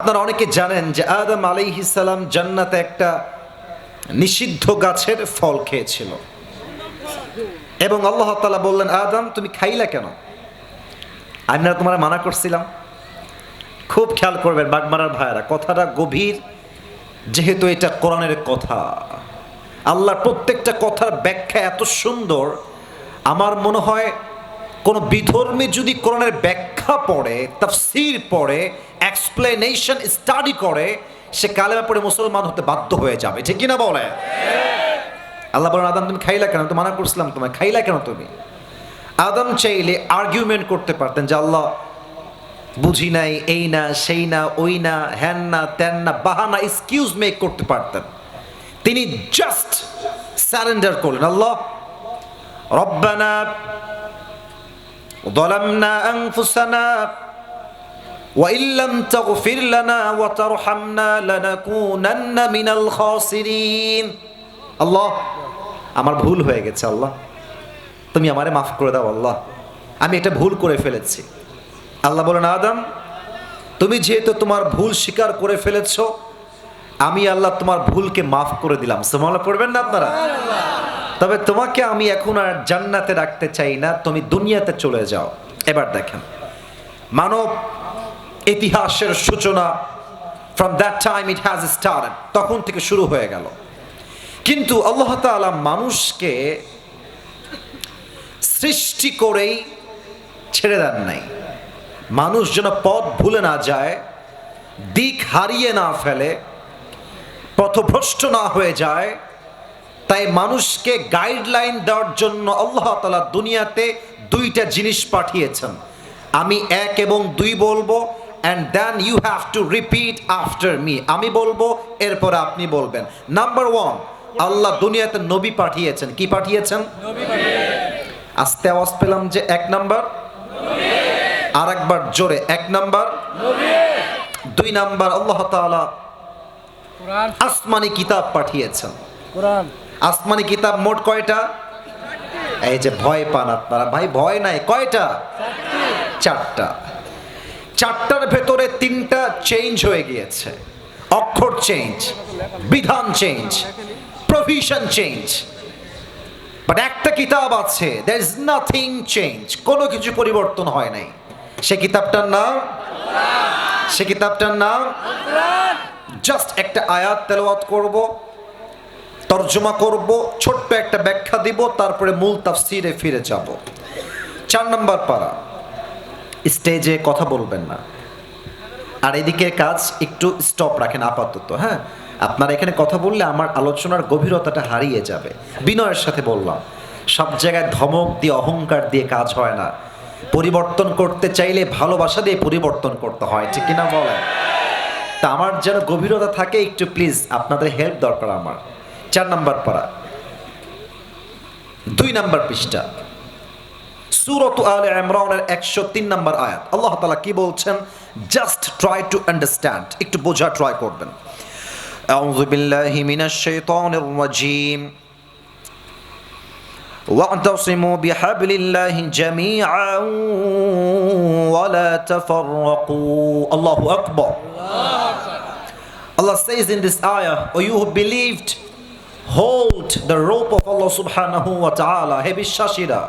আপনারা অনেকে জানেন যে আদম আলাইহিস সালাম জান্নাতে একটা নিষিদ্ধ গাছের ফল খেয়েছিল এবং আল্লাহ তাআলা বললেন, আদম তুমি খাইলা কেন? আমি না তোমার মানা করছিলাম? খুব খেয়াল করবেন বাগমারার ভাইয়েরা, কথাটা গভীর, যেহেতু এটা কোরআনের কথা। আল্লাহর প্রত্যেকটা কথার ব্যাখ্যা এত সুন্দর, আমার মনে হয় কোন বিধর্মী যদি কোরআনের ব্যাখ্যা পড়ে, তাফসীর পড়ে, এক্সপ্লেনেশন স্টাডি করে, সে কালেমা পড়ে মুসলমান হতে বাধ্য হয়ে যাবে। ঠিক কিনা বলে? আল্লাহ বলেন, আদম তুমি খাইলা কেন? তো মানা করছিলাম তোমায়, খাইলা কেন তুমি? আদম চাইলে আর্গুমেন্ট করতে পারতেন যে আল্লাহ বুঝি নাই, এই না, সেই না, ওই না, হ্যান না, ত্যান না, বাহানা এক্সকিউজ মেক করতে পারতেন। তিনি জাস্ট সারেন্ডার করলেন, আল্লাহ রব্বানা ظلمنا أنفسنا وإن لم تغفر لنا وترحمنا لنكونن من الخاسرين। আল্লাহ আমার ভুল হয়ে গেছে, আল্লাহ তুমি আমারে মাফ করে দাও, আল্লাহ আমি এটা ভুল করে ফেলেছি। আল্লাহ বলেন, আদম তুমি যেহেতু তোমার ভুল স্বীকার করে ফেলেছো, আমি আল্লাহ তোমার ভুলকে মাফ করে দিলাম। সুবহানাল্লাহ পড়বেন না আপনারা? তবে তোমাকে আমি এখন আর জান্নাতে রাখতে চাই না, তুমি দুনিয়াতে চলে যাও। এবার দেখেন, মানব ইতিহাসের সূচনা from that time it has started, তখন থেকে শুরু হয়ে গেল। কিন্তু আল্লাহ তাআলা মানুষকে সৃষ্টি করেই ছেড়ে দেন নাই। মানুষ যেন পথ ভুলে না যায়, দিক হারিয়ে না ফেলে, পথভ্রষ্ট না হয়ে যায়, তাই মানুষকে গাইডলাইন দেওয়ার জন্য আল্লাহ তাআলা দুনিয়াতে দুইটা জিনিস পাঠিয়েছেন। আমি এক এবং দুই বলবো, and then you have to repeat after me. আমি বলবো, এরপরে আপনি বলবেন। নাম্বার ওয়ান, আল্লাহ দুনিয়াতে নবী পাঠিয়েছেন। কি পাঠিয়েছেন? আস্তে আওয়াজ পেলাম যে এক নাম্বার, আর একবার জোরে, এক নাম্বার। দুই নাম্বার, আল্লাহ তাআলা আসমানি কিতাব পাঠিয়েছেন। আসমানি কিতাব মোট কয়টা? এই যে ভয় পান আপনারা, ভাই ভয় নাই, কয়টা? চারটা। চারটার ভেতরে তিনটা চেঞ্জ হয়ে গিয়েছে। অক্ষর চেঞ্জ, বিধান চেঞ্জ, প্রভিশন চেঞ্জ। বাট একটা কিতাব আছে, there is nothing চেঞ্জ, কোনো কিছু পরিবর্তন হয় নাই। সে কিতাবটার নাম, সে কিতাবটার নাম জাস্ট একটা আয়াত তেলাওয়াত করব, তরজমা করব, ছোট্ট একটা ব্যাখ্যা দিব, তারপরে মূল তাফসিরে ফিরে যাব। 4 নম্বর পারা, স্টেজে কথা বলবেন না, আর এদিকে কাজ একটু স্টপ রাখেন আপাতত। হ্যাঁ, আপনারা এখানে কথা বললে আমার আলোচনার গভীরতাটা হারিয়ে যাবে। বিনয়ের সাথে বললাম, সব জায়গায় ধমক দিয়ে, অহংকার দিয়ে কাজ হয় না। পরিবর্তন করতে চাইলে ভালোবাসা দিয়ে পরিবর্তন করতে হয়। ঠিক কিনা বলেন? তা আমার যেন গভীরতা থাকে, একটু প্লিজ আপনাদের হেল্প দরকার আমার। 4 নম্বর পারা, 2 নম্বর পৃষ্ঠা, সূরাত আলে ইমরানের 103 নম্বর আয়াত। আল্লাহ তাআলা কি বলছেন? জাস্ট ট্রাই টু আন্ডারস্ট্যান্ড, একটু বোঝা ট্রাই করবেন। আউযু বিল্লাহি মিনাশ শাইতানির রাজীম। ওয়া'তাসিমু বিহাবলিল্লাহি জামিআন ওয়া লা তাফাররাকু। আল্লাহু আকবার। Allah says in this ayah, "O you who believed, hold the rope of Allah subhanahu wa ta'ala." He বিশ্বাসীরা,